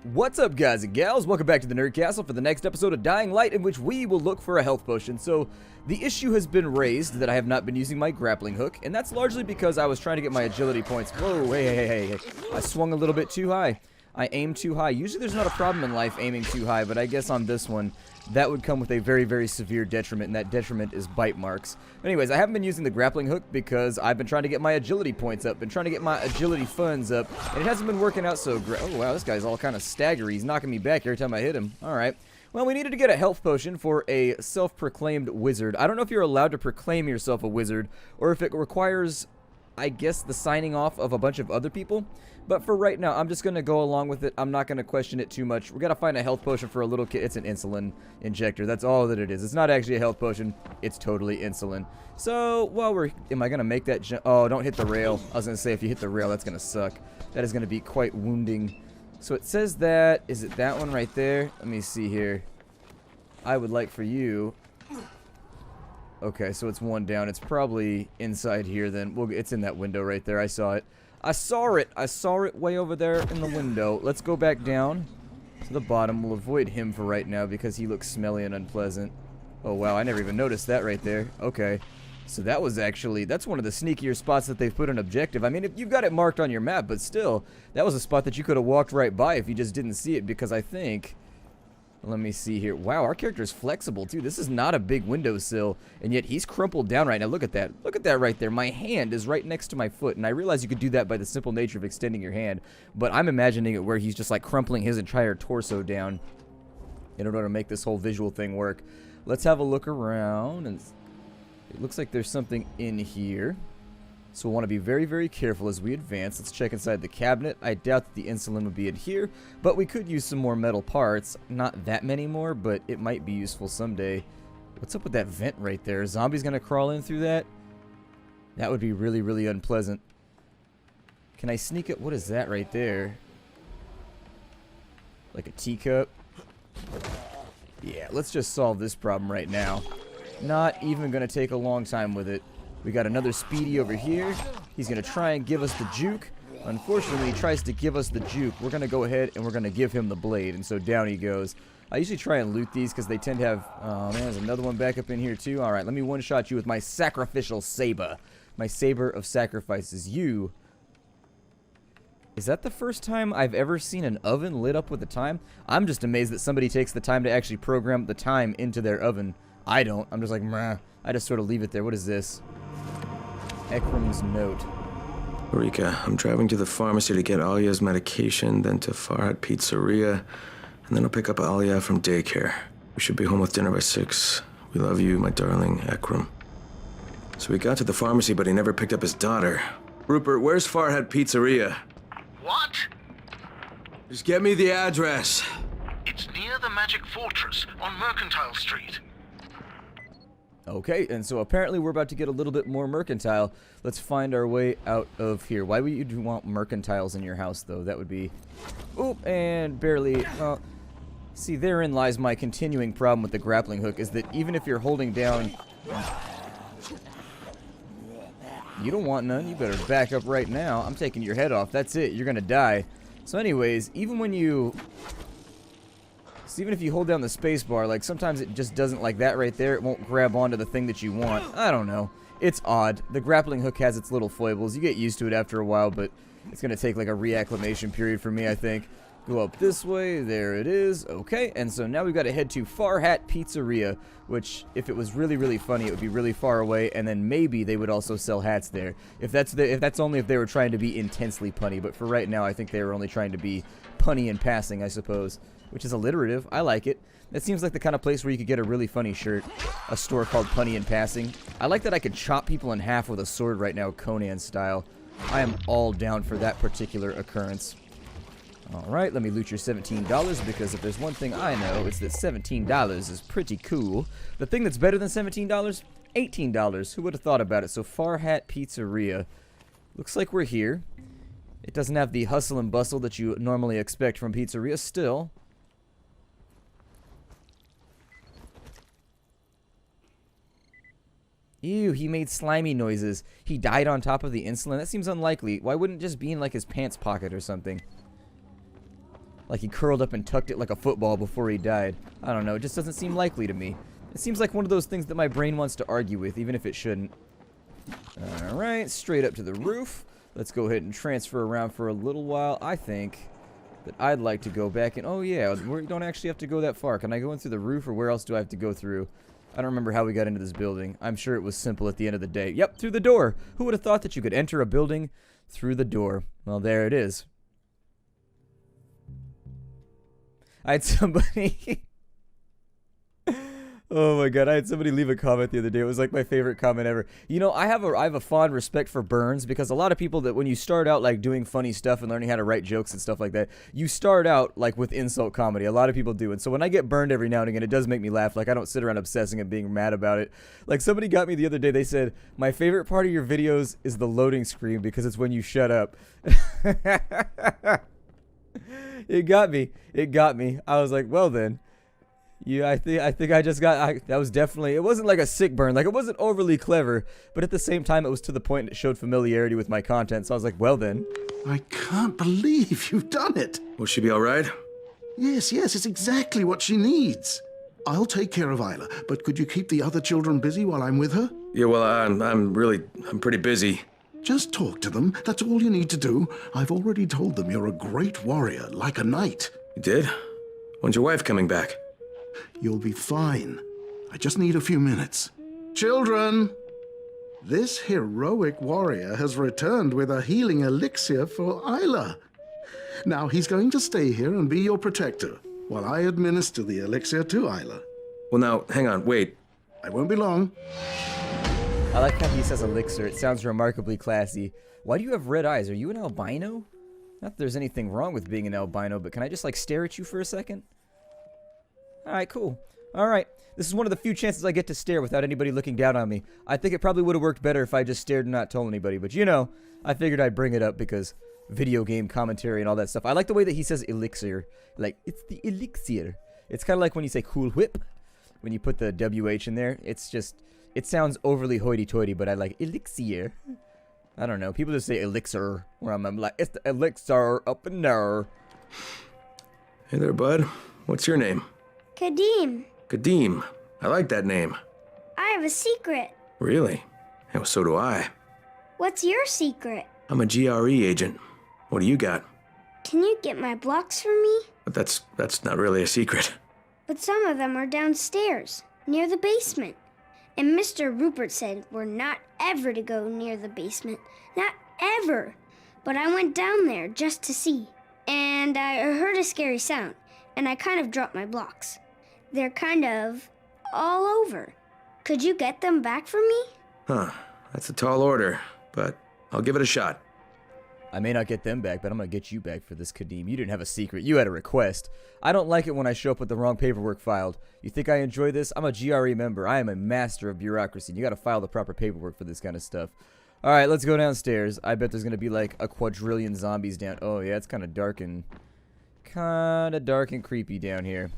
What's up, guys and gals? Welcome back to the Nerd Castle for the next episode of Dying Light, in which we will look for a health potion. So, the issue has been raised that I have not been using my grappling hook, and that's largely because I was trying to get my agility points. Whoa, hey. I swung a little bit too high. I aimed too high. Usually there's not a problem in life aiming too high, but I guess on this one, that would come with a very, very severe detriment, and that detriment is bite marks. Anyways, I haven't been using the grappling hook because I've been trying to get my agility points up, been trying to get my agility funds up, and it hasn't been working out so great. Oh, wow, this guy's all kind of staggery. He's knocking me back every time I hit him. All right. Well, we needed to get a health potion for a self-proclaimed wizard. I don't know if you're allowed to proclaim yourself a wizard, or if it requires, I guess, the signing off of a bunch of other people. But for right now, I'm just going to go along with it. I'm not going to question it too much. We got to find a health potion for a little kid. It's an insulin injector. That's all that it is. It's not actually a health potion. It's totally insulin. So, while we're... Am I going to make that jump? Oh, don't hit the rail. I was going to say, if you hit the rail, that's going to suck. That is going to be quite wounding. So it says that... Is it that one right there? Let me see here. I would like for you... Okay, so it's one down. It's probably inside here then. Well, it's in that window right there. I saw it. I saw it way over there in the window. Let's go back down to the bottom. We'll avoid him for right now because he looks smelly and unpleasant. Oh, wow. I never even noticed that right there. Okay. So that was actually... That's one of the sneakier spots that they've put an objective. I mean, if you've got it marked on your map, but still, that was a spot that you could have walked right by if you just didn't see it, because I think... Let me see here. Wow, our character is flexible, too. This is not a big windowsill, and yet he's crumpled down right now. Look at that. Look at that right there. My hand is right next to my foot, and I realize you could do that by the simple nature of extending your hand, but I'm imagining it where he's just, like, crumpling his entire torso down in order to make this whole visual thing work. Let's have a look around, and it looks like there's something in here. So we'll want to be very, very careful as we advance. Let's check inside the cabinet. I doubt that the insulin would be in here, but we could use some more metal parts. Not that many more, but it might be useful someday. What's up with that vent right there? Are zombies going to crawl in through that? That would be really, really unpleasant. Can I sneak it? What is that right there? Like a teacup? Yeah, let's just solve this problem right now. Not even going to take a long time with it. We got another Speedy over here. He's going to try and give us the juke. Unfortunately, when he tries to give us the juke, we're going to go ahead and we're going to give him the blade. And so down he goes. I usually try and loot these because they tend to have... Oh, man, there's another one back up in here, too. All right, let me one-shot you with my sacrificial saber. My saber of sacrifices. You... Is that the first time I've ever seen an oven lit up with the time? I'm just amazed that somebody takes the time to actually program the time into their oven. I don't. I'm just like, meh. I just sort of leave it there. What is this? Ekram's note. Rika, I'm driving to the pharmacy to get Alia's medication, then to Farhat Pizzeria, and then I'll pick up Alia from daycare. We should be home with dinner by 6. We love you, my darling Ekram. So we got to the pharmacy, but he never picked up his daughter. Rupert, where's Farhat Pizzeria? What? Just get me the address. It's near the Magic Fortress on Mercantile Street. Okay, and so apparently we're about to get a little bit more mercantile. Let's find our way out of here. Why would you want mercantiles in your house, though? That would be... Oop, and barely... Well, see, therein lies my continuing problem with the grappling hook, is that even if you're holding down... You don't want none. You better back up right now. I'm taking your head off. That's it. You're gonna die. So anyways, even when you... So even if you hold down the space bar, like, sometimes it just doesn't, like that right there, it won't grab onto the thing that you want. I don't know. It's odd. The grappling hook has its little foibles. You get used to it after a while, but it's going to take, like, a reacclimation period for me, I think. Go up this way. There it is. Okay, and so now we've got to head to Farhat Pizzeria, which, if it was really, really funny, it would be really far away, and then maybe they would also sell hats there. If that's only if they were trying to be intensely punny, but for right now, I think they were only trying to be punny in passing, I suppose. Which is alliterative. I like it. That seems like the kind of place where you could get a really funny shirt. A store called Punny in Passing. I like that I could chop people in half with a sword right now, Conan style. I am all down for that particular occurrence. Alright, let me loot your $17, because if there's one thing I know, it's that $17 is pretty cool. The thing that's better than $17? $18. Who would have thought about it? So Farhat Pizzeria. Looks like we're here. It doesn't have the hustle and bustle that you normally expect from pizzeria still. Ew, he made slimy noises. He died on top of the insulin. That seems unlikely. Why wouldn't it just be in, like, his pants pocket or something? Like he curled up and tucked it like a football before he died. I don't know, it just doesn't seem likely to me. It seems like one of those things that my brain wants to argue with, even if it shouldn't. Alright, straight up to the roof. Let's go ahead and transfer around for a little while. I think that I'd like to go back and... Oh yeah, we don't actually have to go that far. Can I go in through the roof, or where else do I have to go through? I don't remember how we got into this building. I'm sure it was simple at the end of the day. Yep, through the door. Who would have thought that you could enter a building through the door? Well, there it is. I had somebody... Oh my god, I had somebody leave a comment the other day. It was like my favorite comment ever. You know, I have a fond respect for burns, because a lot of people that when you start out like doing funny stuff and learning how to write jokes and stuff like that, you start out like with insult comedy. A lot of people do. And so when I get burned every now and again, it does make me laugh. Like I don't sit around obsessing and being mad about it. Like somebody got me the other day, they said, "My favorite part of your videos is the loading screen because it's when you shut up." It got me. It got me. I was like, well then. Yeah, I think I just got, that was definitely, it wasn't like a sick burn, like it wasn't overly clever, but at the same time it was to the point it showed familiarity with my content, so I was like, well then. I can't believe you've done it. Will she be all right? Yes, it's exactly what she needs. I'll take care of Isla, but could you keep the other children busy while I'm with her? Yeah, well, I'm pretty busy. Just talk to them, that's all you need to do. I've already told them you're a great warrior, like a knight. You did? When's your wife coming back? You'll be fine. I just need a few minutes. Children! This heroic warrior has returned with a healing elixir for Isla. Now he's going to stay here and be your protector, while I administer the elixir to Isla. Well, now, hang on, wait. I won't be long. I like how he says elixir. It sounds remarkably classy. Why do you have red eyes? Are you an albino? Not that there's anything wrong with being an albino, but can I just like stare at you for a second? Alright, cool. Alright. This is one of the few chances I get to stare without anybody looking down on me. I think it probably would have worked better if I just stared and not told anybody. But you know, I figured I'd bring it up because video game commentary and all that stuff. I like the way that he says elixir. Like, it's the elixir. It's kind of like when you say cool whip. When you put the WH in there. It's just, it sounds overly hoity-toity, but I like elixir. I don't know. People just say elixir. Where I'm like, it's the elixir up in there. Hey there, bud. What's your name? Kadim, Kadim. I like that name. I have a secret. Really? Yeah, well, so do I. What's your secret? I'm a GRE agent. What do you got? Can you get my blocks for me? But that's not really a secret. But some of them are downstairs, near the basement. And Mr. Rupert said we're not ever to go near the basement. Not ever. But I went down there just to see. And I heard a scary sound, and I kind of dropped my blocks. They're kind of all over. Could you get them back for me? Huh. That's a tall order, but I'll give it a shot. I may not get them back, but I'm going to get you back for this, Kadim. You didn't have a secret. You had a request. I don't like it when I show up with the wrong paperwork filed. You think I enjoy this? I'm a GRE member. I am a master of bureaucracy. You got to file the proper paperwork for this kind of stuff. All right, let's go downstairs. I bet there's going to be like a quadrillion zombies down. Oh, yeah, it's kind of dark and creepy down here.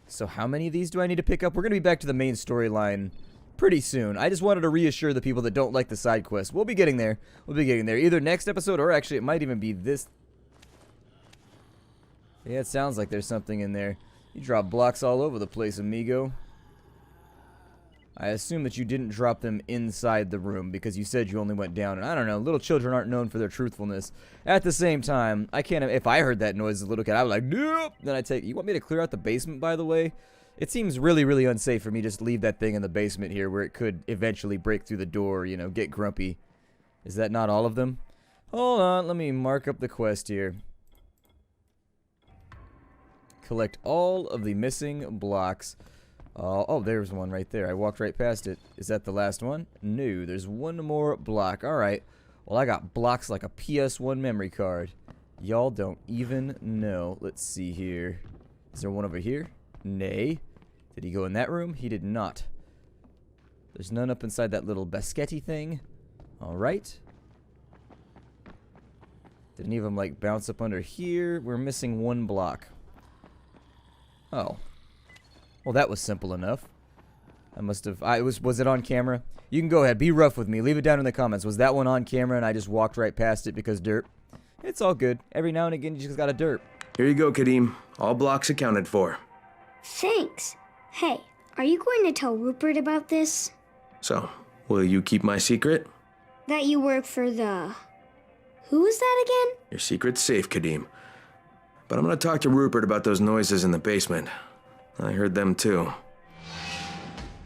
So how many of these do I need to pick up? We're going to be back to the main storyline pretty soon. I just wanted to reassure the people that don't like the side quests. We'll be getting there. We'll be getting there. Either next episode or actually it might even be this. Yeah, it sounds like there's something in there. You drop blocks all over the place, amigo. I assume that you didn't drop them inside the room because you said you only went down. And I don't know, little children aren't known for their truthfulness. At the same time, I can't, if I heard that noise as a little kid, I was like, nope. Then I take, you want me to clear out the basement, by the way? It seems really, really unsafe for me just to leave that thing in the basement here where it could eventually break through the door, you know, get grumpy. Is that not all of them? Hold on, let me mark up the quest here. Collect all of the missing blocks. Oh, there's one right there. I walked right past it. Is that the last one? No, there's one more block. Alright. Well, I got blocks like a PS1 memory card. Y'all don't even know. Let's see here. Is there one over here? Nay. Did he go in that room? He did not. There's none up inside that little baschetti thing. Alright. Did any of them, like, bounce up under here? We're missing one block. Oh. Well, that was simple enough. I must have... Was it on camera? You can go ahead. Be rough with me. Leave it down in the comments. Was that one on camera and I just walked right past it because dirt? It's all good. Every now and again, you just gotta derp. Here you go, Kadim. All blocks accounted for. Thanks. Hey, are you going to tell Rupert about this? So, will you keep my secret? That you work for the... Who was that again? Your secret's safe, Kadim. But I'm gonna talk to Rupert about those noises in the basement. I heard them too.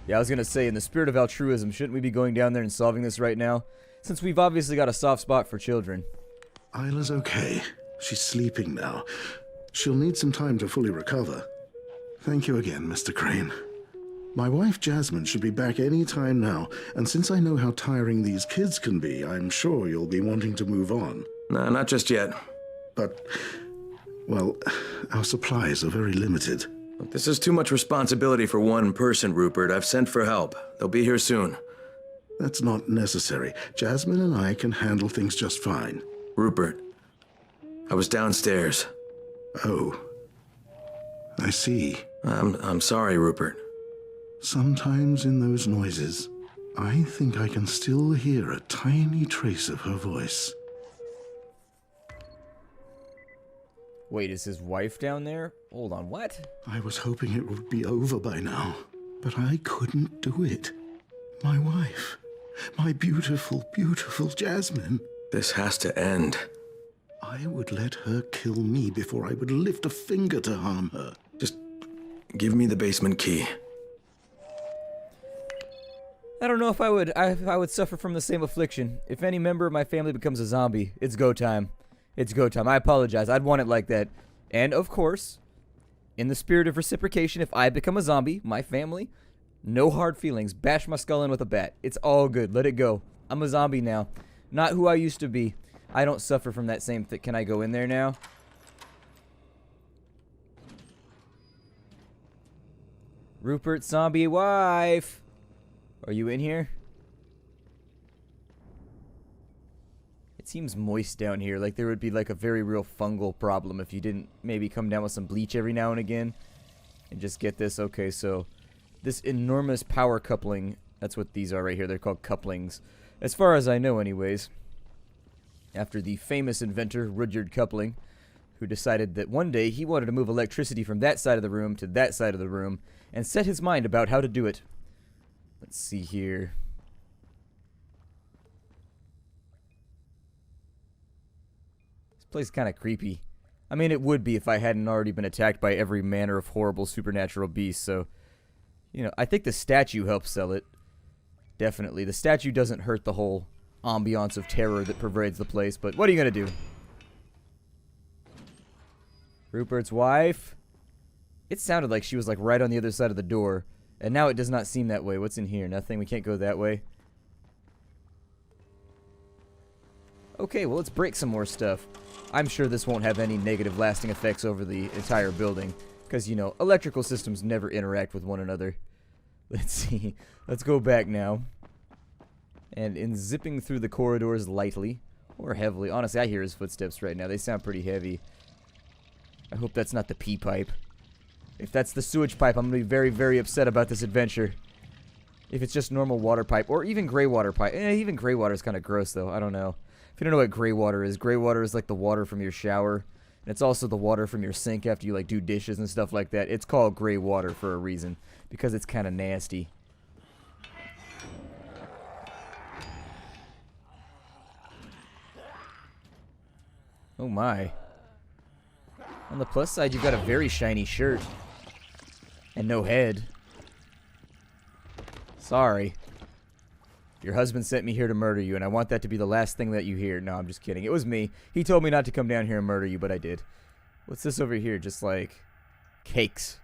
Yeah, I was gonna say, in the spirit of altruism, shouldn't we be going down there and solving this right now? Since we've obviously got a soft spot for children. Isla's okay. She's sleeping now. She'll need some time to fully recover. Thank you again, Mr. Crane. My wife Jasmine should be back any time now, and since I know how tiring these kids can be, I'm sure you'll be wanting to move on. Nah, not just yet. But, well, our supplies are very limited. Look, this is too much responsibility for one person, Rupert. I've sent for help. They'll be here soon. That's not necessary. Jasmine and I can handle things just fine. Rupert, I was downstairs. Oh, I see. I'm sorry, Rupert. Sometimes in those noises, I think I can still hear a tiny trace of her voice. Wait, is his wife down there? Hold on, what? I was hoping it would be over by now, but I couldn't do it. My wife, my beautiful, beautiful Jasmine. This has to end. I would let her kill me before I would lift a finger to harm her. Just give me the basement key. I don't know if I would suffer from the same affliction. If any member of my family becomes a zombie, it's go time. It's go time. I apologize. I'd want it like that. And, of course, in the spirit of reciprocation, if I become a zombie, my family, no hard feelings. Bash my skull in with a bat. It's all good. Let it go. I'm a zombie now. Not who I used to be. I don't suffer from that same thing. Can I go in there now? Rupert, zombie wife. Are you in here? It seems moist down here. Like there would be like a very real fungal problem if you didn't maybe come down with some bleach every now and again. And just get this. Okay, so this enormous power coupling. That's what these are right here. They're called couplings. As far as I know anyways. After the famous inventor, Rudyard Coupling, who decided that one day he wanted to move electricity from that side of the room to that side of the room and set his mind about how to do it. Let's see here. This place is kind of creepy. I mean, it would be if I hadn't already been attacked by every manner of horrible supernatural beasts, so... You know, I think the statue helps sell it. Definitely. The statue doesn't hurt the whole ambiance of terror that pervades the place, but what are you gonna do? Rupert's wife? It sounded like she was like right on the other side of the door. And now it does not seem that way. What's in here? Nothing? We can't go that way? Okay, well, let's break some more stuff. I'm sure this won't have any negative lasting effects over the entire building. Because, you know, electrical systems never interact with one another. Let's see. Let's go back now. And in zipping through the corridors lightly, or heavily. Honestly, I hear his footsteps right now. They sound pretty heavy. I hope that's not the pee pipe. If that's the sewage pipe, I'm going to be very, very upset about this adventure. If it's just normal water pipe, or even gray water pipe. Even gray water is kind of gross, though. I don't know. If you don't know what gray water is like the water from your shower. And it's also the water from your sink after you, like, do dishes and stuff like that. It's called gray water for a reason. Because it's kind of nasty. Oh, my. On the plus side, you've got a very shiny shirt. And no head. Sorry. Your husband sent me here to murder you, and I want that to be the last thing that you hear. No, I'm just kidding. It was me. He told me not to come down here and murder you, but I did. What's this over here? Just like cakes.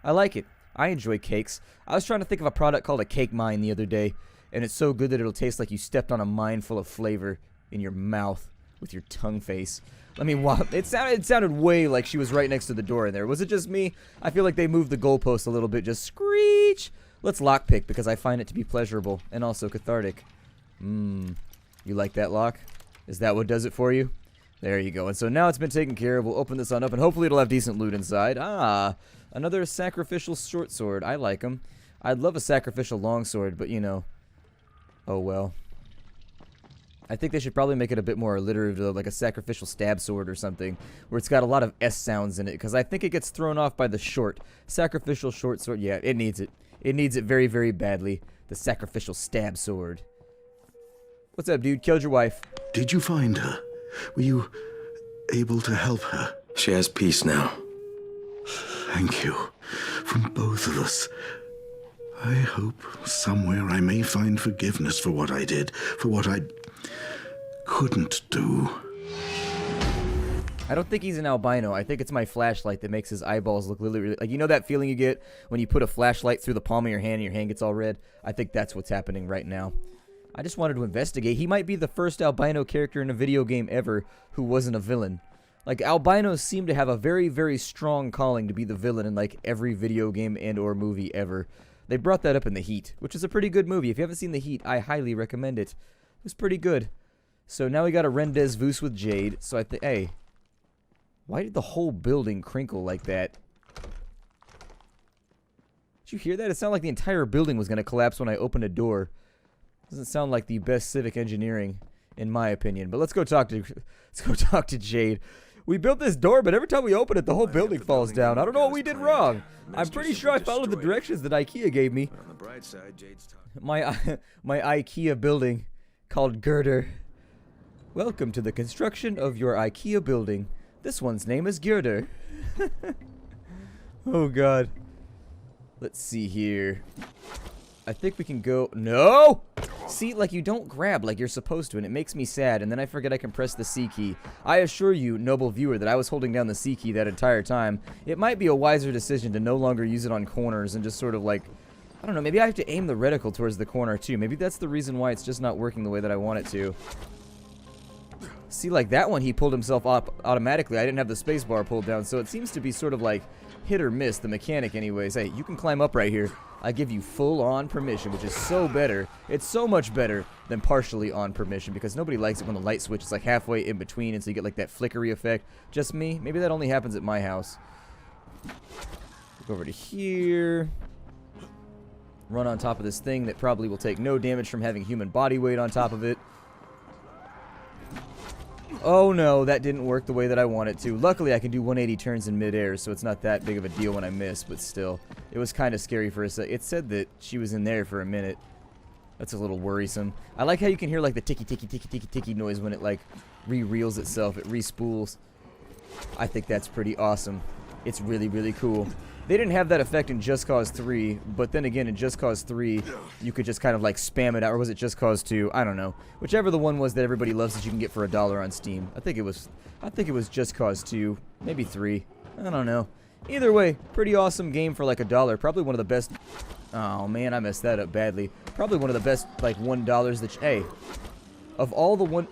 I like it. I enjoy cakes. I was trying to think of a product called a cake mine the other day, and it's so good that it'll taste like you stepped on a mine full of flavor in your mouth with your tongue face. I mean, wow, it sounded way like she was right next to the door in there. Was it just me? I feel like they moved the goalpost a little bit. Just screech. Let's lockpick because I find it to be pleasurable and also cathartic. You like that lock? Is that what does it for you? There you go. And so now it's been taken care of. We'll open this on up and hopefully it'll have decent loot inside. Ah, another sacrificial short sword. I like them. I'd love a sacrificial long sword, but you know. Oh well. I think they should probably make it a bit more alliterative, like a sacrificial stab sword or something, where it's got a lot of S sounds in it, because I think it gets thrown off by the short. Sacrificial short sword, yeah, it needs it. It needs it very, very badly. The sacrificial stab sword. What's up, dude? Killed your wife. Did you find her? Were you able to help her? She has peace now. Thank you. From both of us. I hope somewhere I may find forgiveness for what I did, for what I couldn't do. I don't think he's an albino. I think it's my flashlight that makes his eyeballs look really, like, you know that feeling you get when you put a flashlight through the palm of your hand and your hand gets all red? I think that's what's happening right now. I just wanted to investigate. He might be the first albino character in a video game ever who wasn't a villain. Like, albinos seem to have a very, very strong calling to be the villain in, like, every video game and or movie ever. They brought that up in The Heat, which is a pretty good movie. If you haven't seen The Heat, I highly recommend it. It was pretty good. So now we got a rendezvous with Jade. So I think, hey, why did the whole building crinkle like that? Did you hear that? It sounded like the entire building was going to collapse when I opened a door. Doesn't sound like the best civic engineering, in my opinion. But let's go talk to Jade. We built this door, but every time we open it, the whole building falls down. I don't know what we did wrong. I'm pretty sure I followed the directions that IKEA gave me. My IKEA building called Girder. Welcome to the construction of your IKEA building. This one's name is Girder. Oh, God. Let's see here. I think we can go... No! See, like, you don't grab like you're supposed to, and it makes me sad, and then I forget I can press the C key. I assure you, noble viewer, that I was holding down the C key that entire time. It might be a wiser decision to no longer use it on corners and just sort of, like... I don't know, maybe I have to aim the reticle towards the corner, too. Maybe that's the reason why it's just not working the way that I want it to. See, like, that one, he pulled himself up automatically. I didn't have the spacebar pulled down, so it seems to be sort of, like, hit or miss, the mechanic anyways. Hey, you can climb up right here. I give you full-on permission, which is so better. It's so much better than partially on permission, because nobody likes it when the light switch is like halfway in between, and so you get like that flickery effect. Just me? Maybe that only happens at my house. Go over to here. Run on top of this thing that probably will take no damage from having human body weight on top of it. Oh no, that didn't work the way that I want it to. Luckily, I can do 180 turns in midair, so it's not that big of a deal when I miss, but still. It was kind of scary for a sec. It said that she was in there for a minute. That's a little worrisome. I like how you can hear like the ticky noise when it like re-reels itself. It re-spools. I think that's pretty awesome. It's really, really cool. They didn't have that effect in Just Cause 3, but then again, in Just Cause 3, you could just kind of like spam it out, or was it Just Cause 2? I don't know. Whichever the one was that everybody loves that you can get for $1 on Steam. I think it was Just Cause 2, maybe 3. I don't know. Either way, pretty awesome game for like $1. Probably one of the best. Oh man, I messed that up badly. Probably one of the best like $1 that. Hey, of all the one,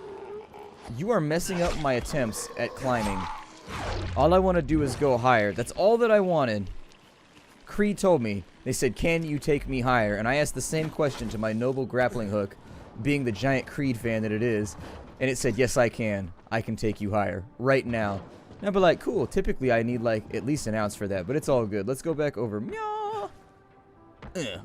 you are messing up my attempts at climbing. All I want to do is go higher. That's all that I wanted. Creed told me, they said, can you take me higher? And I asked the same question to my noble grappling hook, being the giant Creed fan that it is, and it said, yes, I can. I can take you higher. Right now. And I'd be like, cool, typically I need like at least an ounce for that, but it's all good. Let's go back over. Meow.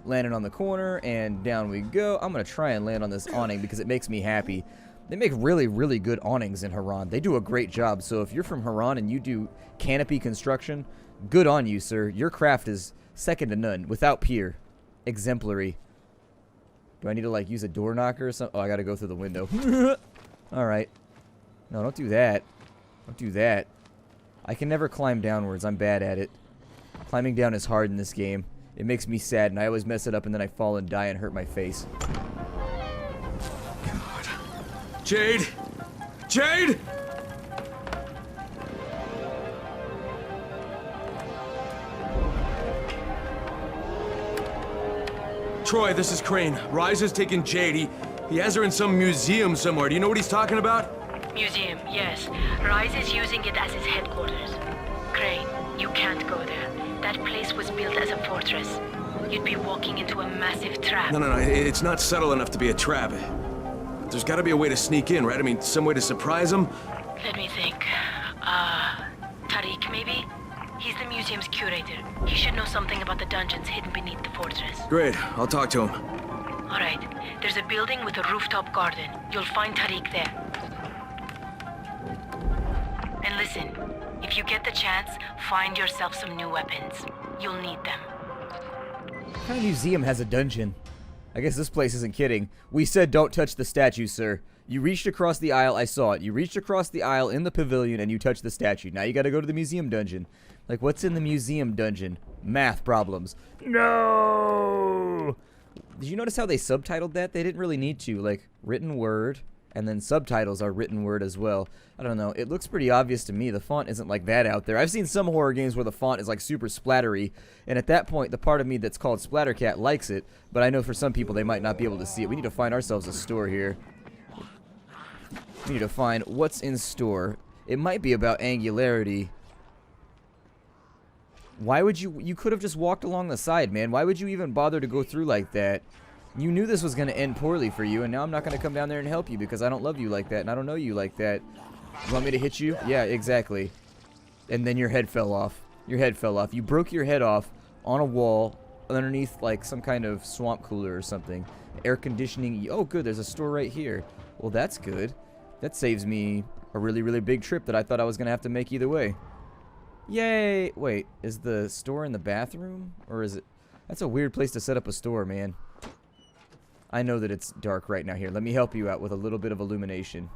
Landing on the corner, and down we go. I'm going to try and land on this awning because it makes me happy. They make really, really good awnings in Haran. They do a great job, so if you're from Haran and you do canopy construction, good on you, sir. Your craft is second to none, without peer. Exemplary. Do I need to, like, use a door knocker or something? Oh, I gotta go through the window. Alright. No, don't do that. Don't do that. I can never climb downwards. I'm bad at it. Climbing down is hard in this game. It makes me sad, and I always mess it up, and then I fall and die and hurt my face. God. Jade! Jade! Troy, this is Crane. Rise has taken Jade. He has her in some museum somewhere. Do you know what he's talking about? Museum, yes. Rise is using it as his headquarters. Crane, you can't go there. That place was built as a fortress. You'd be walking into a massive trap. No. It's not subtle enough to be a trap. There's gotta be a way to sneak in, right? I mean, some way to surprise him? Let me think. Tariq, maybe? He's the museum's curator. He should know something about the dungeons hidden beneath the fortress. Great. I'll talk to him. Alright, there's a building with a rooftop garden. You'll find Tariq there. And listen, if you get the chance, find yourself some new weapons. You'll need them. What kind of museum has a dungeon? I guess this place isn't kidding. We said don't touch the statue, sir. You reached across the aisle, I saw it. You reached across the aisle in the pavilion and you touched the statue. Now you gotta go to the museum dungeon. Like, what's in the museum dungeon? Math problems. No! Did you notice how they subtitled that? They didn't really need to. Like, written word, and then subtitles are written word as well. I don't know. It looks pretty obvious to me. The font isn't like that out there. I've seen some horror games where the font is like super splattery, and at that point, the part of me that's called Splattercat likes it, but I know for some people they might not be able to see it. We need to find ourselves a store here. We need to find what's in store. It might be about angularity. Why would you could have just walked along the side, man. Why would you even bother to go through like that? You knew this was going to end poorly for you, and now I'm not going to come down there and help you because I don't love you like that, and I don't know you like that. You want me to hit you? Yeah, exactly. And then your head fell off. Your head fell off. You broke your head off on a wall underneath, like, some kind of swamp cooler or something. Air conditioning. Oh, good, there's a store right here. Well, that's good. That saves me a really, really big trip that I thought I was going to have to make either way. Yay! Wait, is the store in the bathroom? Or is it... That's a weird place to set up a store, man. I know that it's dark right now. Here, let me help you out with a little bit of illumination.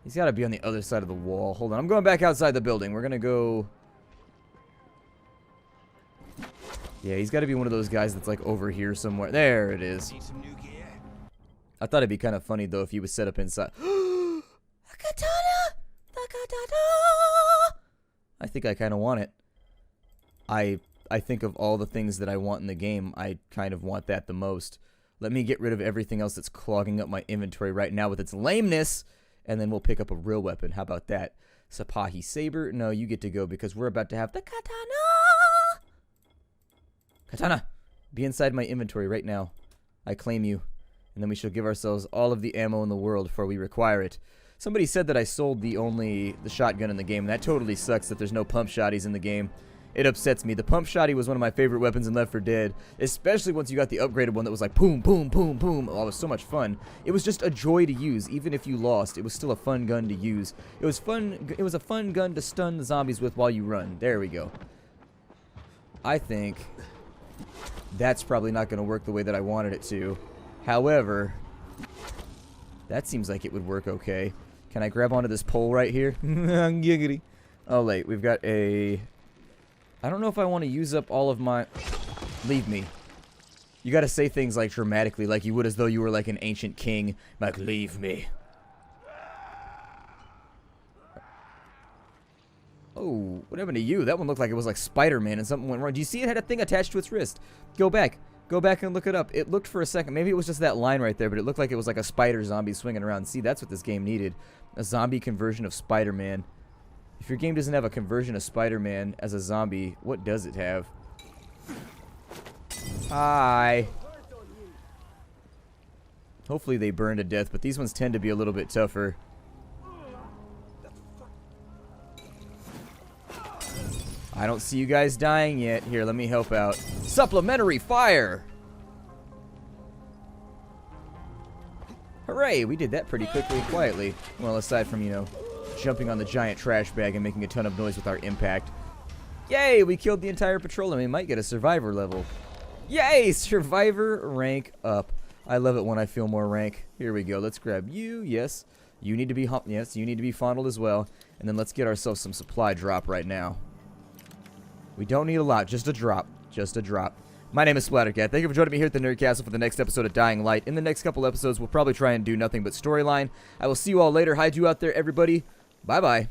He's got to be on the other side of the wall. Hold on, I'm going back outside the building. We're going to go... Yeah, he's got to be one of those guys that's like over here somewhere. There it is. I thought it'd be kind of funny, though, if he was set up inside. The katana! The katana! I think I kind of want it. I think of all the things that I want in the game, I kind of want that the most. Let me get rid of everything else that's clogging up my inventory right now with its lameness, and then we'll pick up a real weapon. How about that? Sapahi Saber? No, you get to go because we're about to have the katana! Katana! Be inside my inventory right now. I claim you. And then we shall give ourselves all of the ammo in the world before we require it. Somebody said that I sold the shotgun in the game, and that totally sucks that there's no pump shotties in the game. It upsets me. The pump shotty was one of my favorite weapons in Left 4 Dead, especially once you got the upgraded one that was like boom, boom, boom, boom. Oh, it was so much fun. It was just a joy to use, even if you lost. It was still a fun gun to use. It was fun. It was a fun gun to stun the zombies with while you run. There we go. I think that's probably not going to work the way that I wanted it to. However, that seems like it would work okay. Can I grab onto this pole right here? Giggity. Oh, wait. We've got a... I don't know if I want to use up all of my... Leave me. You got to say things like dramatically, like you would as though you were like an ancient king. Like, leave me. Oh, what happened to you? That one looked like it was like Spider-Man and something went wrong. Do you see it had a thing attached to its wrist? Go back. Go back and look it up. It looked for a second. Maybe it was just that line right there, but it looked like it was like a spider zombie swinging around. See, that's what this game needed. A zombie conversion of Spider-Man. If your game doesn't have a conversion of Spider-Man as a zombie, what does it have? Hi. Hopefully they burn to death, but these ones tend to be a little bit tougher. I don't see you guys dying yet. Here, let me help out. Supplementary fire! Hooray, we did that pretty quickly and quietly. Well, aside from, you know, jumping on the giant trash bag and making a ton of noise with our impact. Yay, we killed the entire patrol and we might get a survivor level. Yay, survivor rank up. I love it when I feel more rank. Here we go, let's grab you, yes. You need to be, yes, you need to be fondled as well. And then let's get ourselves some supply drop right now. We don't need a lot, just a drop, just a drop. My name is Splattercat. Thank you for joining me here at the Nerd Castle for the next episode of Dying Light. In the next couple episodes, we'll probably try and do nothing but storyline. I will see you all later. Hide you out there, everybody. Bye-bye.